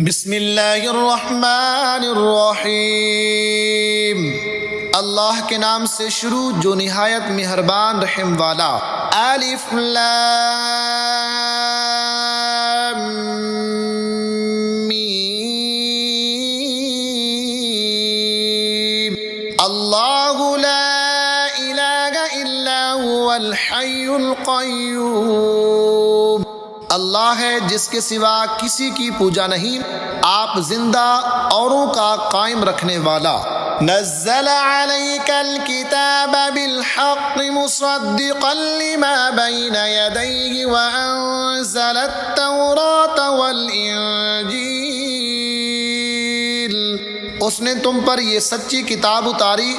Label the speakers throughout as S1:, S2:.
S1: بسم اللہ الرحمن الرحیم، اللہ کے نام سے شروع جو نہایت مہربان رحم والا۔ الف لام میم، اللہ لا الہ الا هو الحی القیوم، اللہ ہے جس کے سوا کسی کی پوجا نہیں، آپ زندہ اوروں کا قائم رکھنے والا۔ نزل علیک الکتاب بالحق مصدقا لما بین یدیہ وانزل التوراۃ والانجیل، اس نے تم پر یہ سچی کتاب اتاری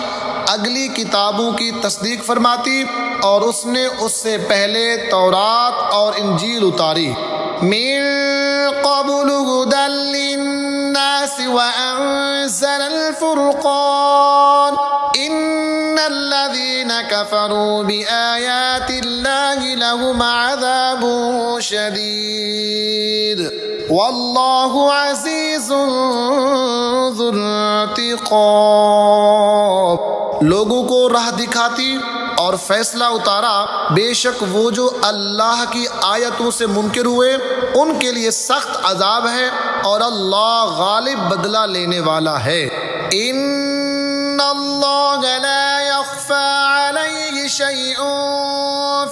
S1: اگلی کتابوں کی تصدیق فرماتی، اور اس نے اس سے پہلے تورات اور انجیل اتاری۔ من قبل هدى للناس وأنزل الفرقان إن الذين كفروا بآيات الله لهم عذاب شديد والله عزيز ذو انتقام، لوگوں کو راہ دکھاتی اور فیصلہ اتارا، بے شک وہ جو اللہ کی آیتوں سے منکر ہوئے ان کے لیے سخت عذاب ہے، اور اللہ غالب بدلہ لینے والا ہے۔ ان اللہ لا يخفى عليه شيء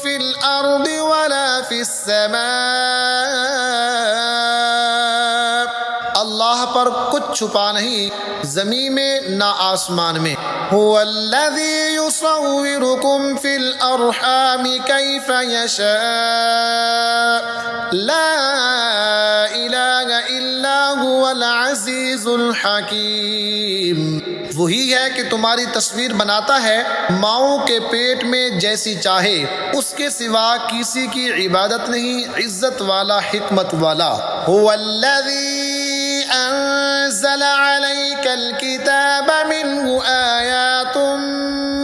S1: في الارض ولا في السماء، اللہ پر کچھ چھپا نہیں زمین میں نہ آسمان میں۔ هو الذي يصوركم في الأرحام كيف يشاء لا إله إلا هو العزيز الحكيم، وہی ہے کہ تمہاری تصویر بناتا ہے ماؤں کے پیٹ میں جیسی چاہے، اس کے سوا کسی کی عبادت نہیں، عزت والا حکمت والا۔ هو الذي أنزل عليك الكتاب منه آيات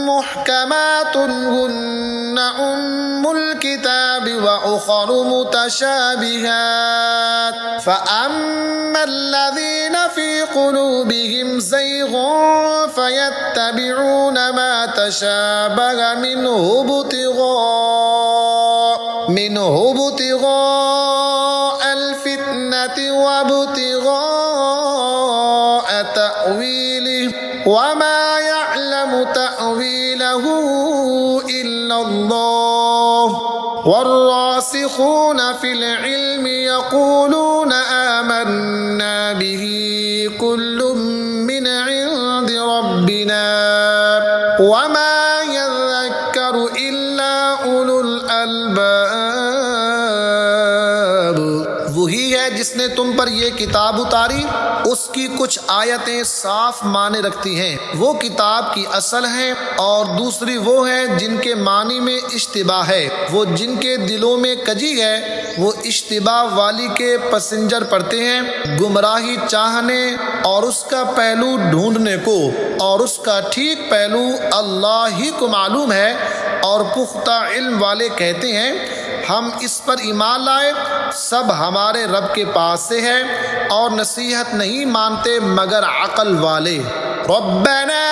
S1: محكمات هن أم الكتاب وأخر متشابهات، فأما الذين في قلوبهم زيغ فيتبعون ما تشابه منه ابتغاء الفتنة وابتغاء تأويله وما يعلم تأويله إلا الله والراسخون في العلم يقولون آمنا به كل من عند ربنا وما يذكر إلا أولو الألباب، وہی ہے جس نے تم پر یہ کتاب اتاری، اس کی کچھ آیتیں صاف معنی رکھتی ہیں، وہ کتاب کی اصل ہیں، اور دوسری وہ ہیں جن کے معنی میں اشتباہ ہے، وہ جن کے دلوں میں کجی ہے وہ اشتباہ والی کے پسنجر پڑتے ہیں، گمراہی چاہنے اور اس کا پہلو ڈھونڈنے کو، اور اس کا ٹھیک پہلو اللہ ہی کو معلوم ہے، اور پختہ علم والے کہتے ہیں ہم اس پر ایمان لائے، سب ہمارے رب کے پاس سے ہے، اور نصیحت نہیں مانتے مگر عقل والے۔ ربنا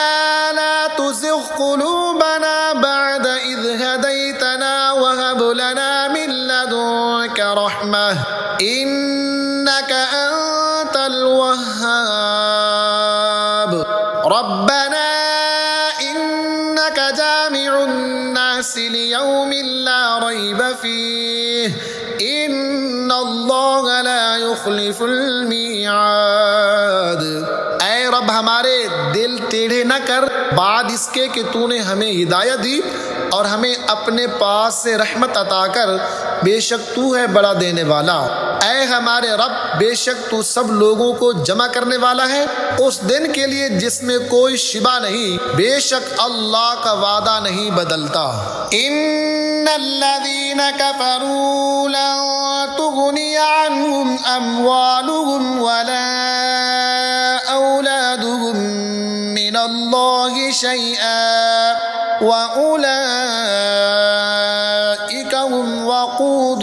S1: لا تزغ قلوبنا بعد اذ هديتنا وهب لنا من لدنك رحمة انك انت الوهاب، ربنا انك جامع الناس ليوم لا ريب فيه ان اللہ لا يخلف المیعاد، اے رب ہمارے دل ٹیڑھے نہ کر بعد اس کے کہ تو نے ہمیں ہدایت دی، اور ہمیں اپنے پاس سے رحمت عطا کر، بے شک تو ہے بڑا دینے والا۔ اے ہمارے رب، بے شک تو سب لوگوں کو جمع کرنے والا ہے اس دن کے لیے جس میں کوئی شبہ نہیں، بے شک اللہ کا وعدہ نہیں بدلتا۔ ان الذين كفروا لن تغني عنهم اموالهم ولا اولادهم من الله شيئا واولئك هم وقود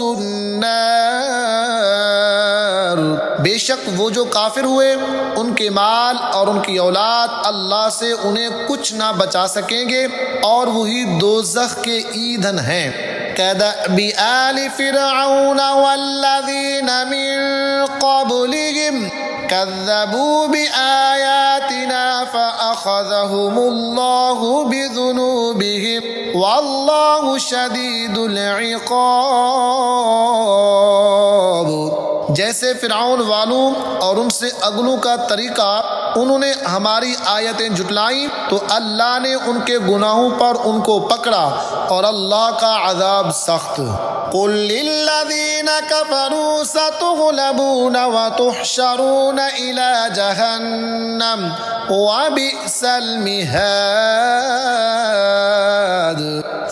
S1: النار، بے بے شک وہ جو کافر ہوئے ان کے مال اور ان کی اولاد اللہ سے انہیں کچھ نہ بچا سکیں گے اور وہی دوزخ کے ایندھن ہیں۔ كدأب آل فرعون والذين من قبلهم كذبوا بآياتنا فأخذهم الله بذنوبهم والله شديد العقاب۔ جیسے فرعون والوں اور ان سے اگلوں کا طریقہ، انہوں نے ہماری آیتیں جھٹلائیں تو اللہ نے ان کے گناہوں پر ان کو پکڑا اور اللہ کا عذاب سخت۔ قل للذین کفروا ستغلبون وتحشرون الی جہنم وبئس المہاد۔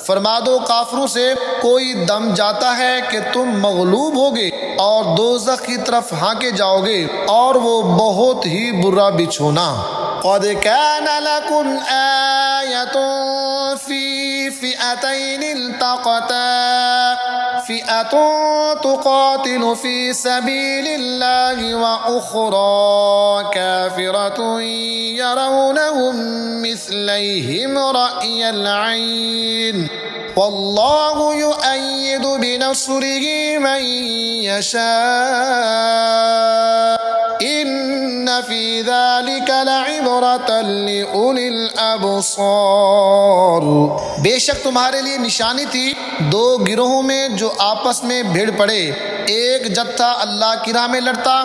S1: فرما دو کافروں سے کوئی دم جاتا ہے کہ تم مغلوب ہوگے اور دوزخ کی طرف ہانکے جاؤ گے اور وہ بہت ہی برا بچھونا۔ قد كان لكم آية في فئتين التقتا فئة تقاتل في سبيل الله وأخرى كافرة يرونهم مثليهم رأي العين والله يؤيد بنصره من يشاء إن في ذلك لعبرة لأولي الأبصار۔ بے شک تمہارے لیے نشانی تھی دو گروہوں میں جو آپس میں بھیڑ پڑے، ایک جتھا اللہ کی راہ میں لڑتا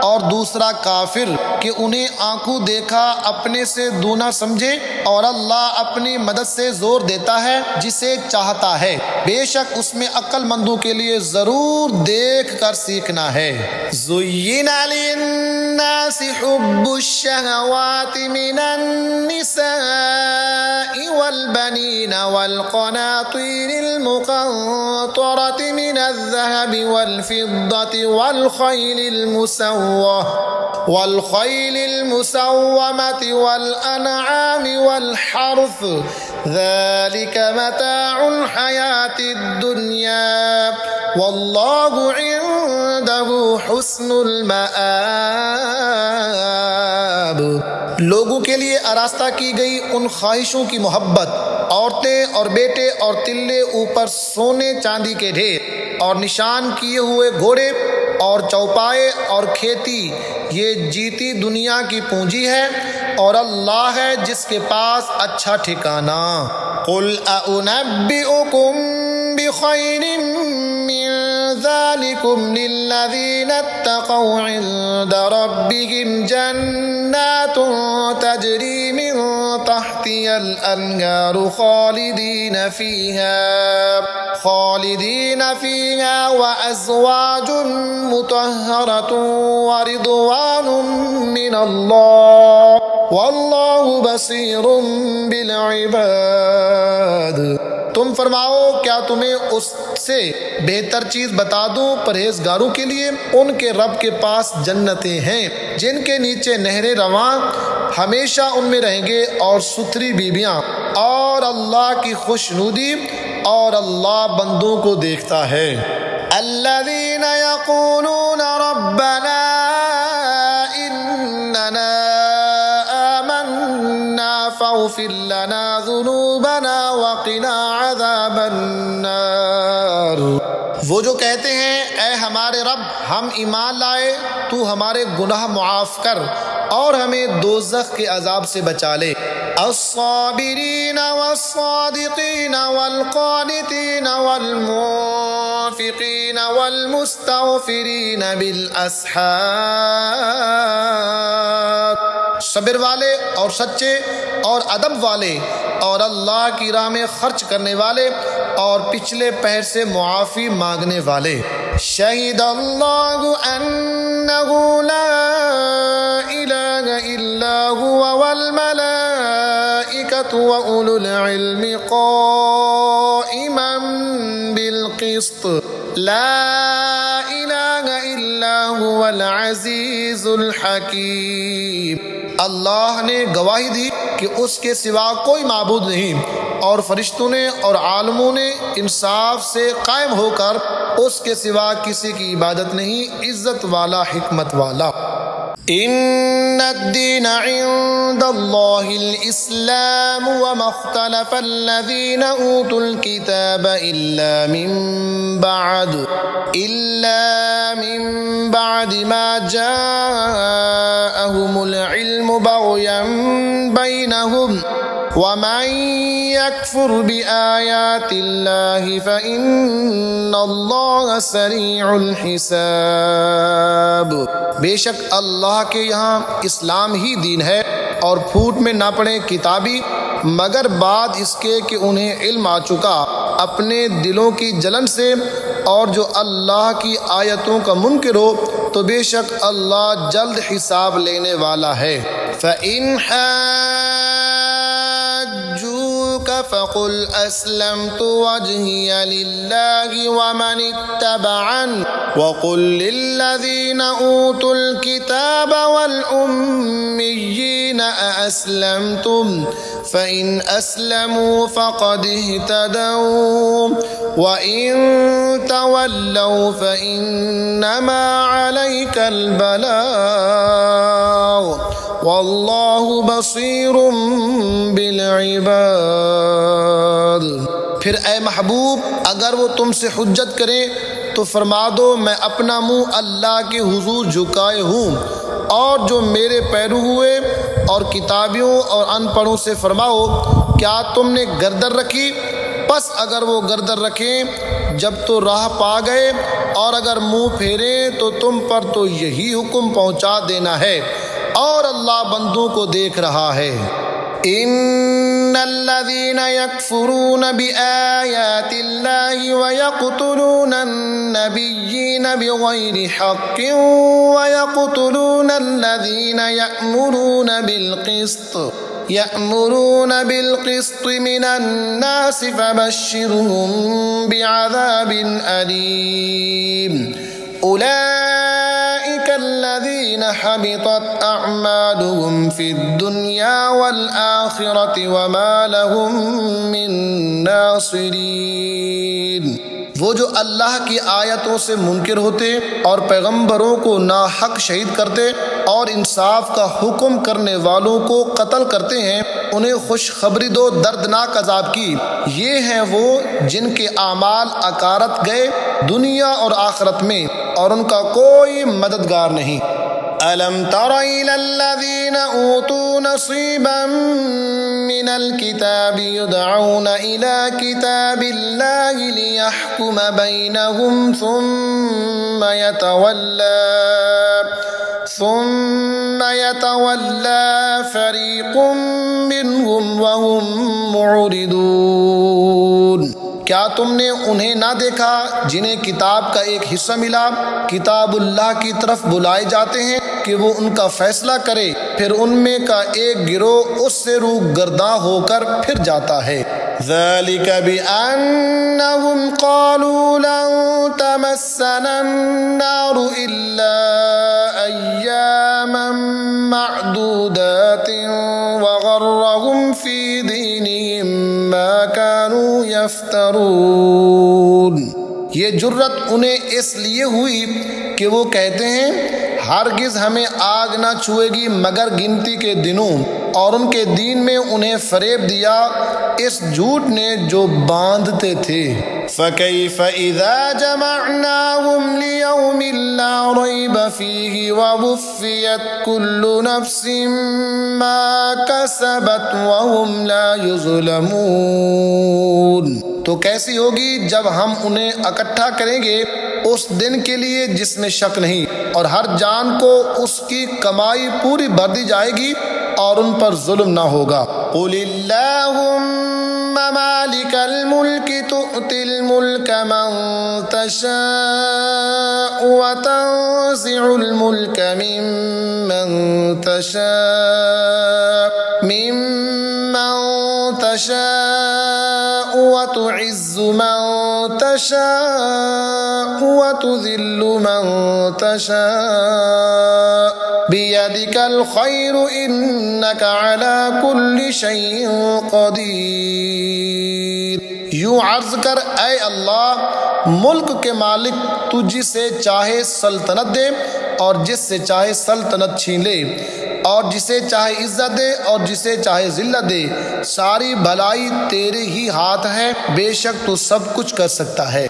S1: اور دوسرا کافر کہ انہیں آنکھوں دیکھا اپنے سے دونا سمجھے اور اللہ اپنی مدد سے زور دیتا ہے جسے چاہتا ہے۔ بے شک اس میں عقل مندوں کے لیے ضرور دیکھ کر سیکھنا ہے۔ زُيِّنَ لِلنَّاسِ حُبُّ الشَّهَوَاتِ مِنَ النِّسَاءِ وَالْبَنِينَ وَالْقَنَاطِيرِ الْمُقَنطَرَةِ مِنَ الذَّهَبِ وَالْفِضَّةِ والخيل المسومة والأنعام والحرث ذلك متاع الحياة الدنيا والله عنده حسن المآب۔ لوگوں کے لیے آراستہ کی گئی ان خواہشوں کی محبت، عورتیں اور بیٹے اور تلے، اوپر سونے چاندی کے ڈھیر اور نشان کیے ہوئے گھوڑے اور چوپائے اور کھیتی، یہ جیتی دنیا کی پونجی ہے اور اللہ ہے جس کے پاس اچھا ٹھکانہ۔ قل أنبئكم بخير من ذلكم للذين اتقوا عند ربهم جنات تجري من تحتها الأنهار خالدين فيها وأزواج مطهرة ورضوان من الله والله بصير بالعباد۔ تم فرماؤ کیا تمہیں اس سے بہتر چیز بتا دوں پرہیزگاروں کے لیے؟ ان کے رب کے پاس جنتیں ہیں جن کے نیچے نہریں رواں، ہمیشہ ان میں رہیں گے، اور ستھری بیویاں اور اللہ کی خوشنودی، اور اللہ بندوں کو دیکھتا ہے۔ الذين يقولون ربنا إننا آمنا فاغفر لنا ذنوبنا وقنا عذاب النار۔ وہ جو کہتے ہیں اے ہمارے رب ہم ایمان لائے، تو ہمارے گناہ معاف کر اور ہمیں دوزخ کے عذاب سے بچا لے۔ الصابرین والصادقین والقانتین والمنفقین والمستغفرین بالاسحار۔ صبر والے اور سچے اور ادب والے اور اللہ کی راہ میں خرچ کرنے والے اور پچھلے پہر سے معافی مانگنے والے۔ شہد اللہ انہ لا الہ الا هو والملائکۃ واولو العلم قائما بالقسط لا الہ الا هو العزیز الحکیم۔ اللہ نے گواہی دی کہ اس کے سوا کوئی معبود نہیں، اور فرشتوں نے اور عالموں نے انصاف سے قائم ہو کر اس کے سوا کسی کی عبادت نہیں، عزت والا، حکمت والا۔ ان الدین عند اللہ الاسلام وما اختلف الذین اوتوا الکتاب الا من بعد ما جاءهم العلم بغیا بینہم ومن یکفر بآیات اللہ فإن اللہ سریع الحساب۔ بے شک اللہ کے یہاں اسلام ہی دین ہے، اور پھوٹ میں نہ پڑے کتابی مگر بعد اس کے کہ انہیں علم آ چکا اپنے دلوں کی جلن سے، اور جو اللہ کی آیتوں کا منکر ہو تو بے شک اللہ جلد حساب لینے والا ہے۔ فَإِنْ حَاجُّوكَ فَقُلْ أَسْلَمْتُ وَجْهِيَ لِلَّهِ وَمَنِ اتَّبَعَنِ وَقُلْ لِلَّذِينَ أُوتُوا الْكِتَابَ وَالْأُمِّيِّينَ أَأَسْلَمْتُمْ فَإِنْ أَسْلَمُوا فَقَدِ اهْتَدَوْا وَإِنْ تَوَلَّوْا فَإِنَّمَا عَلَيْكَ الْبَلَاغُ وَاللَّهُ بَصِيرٌ بِالْعِبَادِ۔ پھر اے محبوب اگر وہ تم سے حجت کریں تو فرما دو میں اپنا منہ اللہ کے حضور جھکائے ہوں، اور جو میرے پیرو ہوئے اور کتابیوں اور ان پڑھوں سے فرماؤ کیا تم نے گردن رکھی؟ پس اگر وہ گردن رکھیں جب تو راہ پا گئے، اور اگر منہ پھیریں تو تم پر تو یہی حکم پہنچا دینا ہے، اور اللہ بندوں کو دیکھ رہا ہے۔ ان الذين يكفرون بآيات الله ويقتلون النبيين بغير حق ويقتلون الذين يأمرون بالقسط من الناس فبشرهم بعذاب أليم۔ أولئك الذين حبطت أعمالهم في الدنيا والآخرة وما لهم من ناصرين۔ وہ جو اللہ کی آیتوں سے منکر ہوتے اور پیغمبروں کو ناحق شہید کرتے اور انصاف کا حکم کرنے والوں کو قتل کرتے ہیں، انہیں خوشخبری دو دردناک عذاب کی۔ یہ ہیں وہ جن کے اعمال اکارت گئے دنیا اور آخرت میں، اور ان کا کوئی مددگار نہیں۔ أَلَمْ تَرَ إِلَى الَّذِينَ أُوتُوا نَصِيبًا مِّنَ الْكِتَابِ يُدْعَوْنَ إِلَى كِتَابِ اللَّهِ لِيَحْكُمَ بَيْنَهُمْ ثُمَّ يَتَوَلَّى فَرِيقٌ مِّنْهُمْ وَهُمْ مُعْرِضُونَ۔ کیا تم نے انہیں نہ دیکھا جنہیں کتاب کا ایک حصہ ملا، کتاب اللہ کی طرف بلائے جاتے ہیں کہ وہ ان کا فیصلہ کرے، پھر ان میں کا ایک گروہ اس سے روح گرداں ہو کر پھر جاتا ہے۔ ذَلِكَ بِأَنَّهُمْ قَالُوا لَن تَمَسَّنَا النَّارُ إِلَّا أَيَّامًا مَّعْدُودَاتٍ وَغَرَّهُمْ فِي دِينِهِمْ مَا كَانُوا يَفْتَرُونَ۔ یہ جرت انہیں اس لیے ہوئی کہ وہ کہتے ہیں ہرگز ہمیں آگ نہ چھوئے گی مگر گنتی کے دنوں، اور ان کے دین میں انہیں فریب دیا اس جھوٹ نے جو باندھتے تھے۔ فَكَيْفَ إِذَا جَمَعْنَاهُمْ لِيَوْمٍ لَّا رَيْبَ فِيهِ وَوُفِّيَتْ كُلُّ نَفْسٍ مَّا كَسَبَتْ وَهُمْ لَا يُظْلَمُونَ۔ تو کیسی ہوگی جب ہم انہیں اکٹھا کریں گے اس دن کے لیے جس میں شک نہیں، اور ہر جان کو اس کی کمائی پوری بھر دی جائے گی اور ان پر ظلم نہ ہوگا۔ قُلِ اللَّهُمَّ مَالِكَ الْمُلْكِ تُؤْتِي الْمُلْكَ مَن تَشَاءُ وَتَنزِعُ الْمُلْكَ مِمَّن تَشَاءُ وَتُعِزُّ مَن تَشَاءُ وَتُذِلُّ مَن تَشَاءُ بِيَدِكَ الْخَيْرُ إِنَّكَ عَلَى كُلِّ شَيْءٍ قَدِيرٌ۔ یوں عرض کر اے اللہ ملک کے مالک تو جسے چاہے سلطنت دے اور جس سے چاہے سلطنت چھین لے، اور جسے چاہے عزت دے اور جسے چاہے ذلت دے، ساری بھلائی تیرے ہی ہاتھ ہے، بے شک تو سب کچھ کر سکتا ہے۔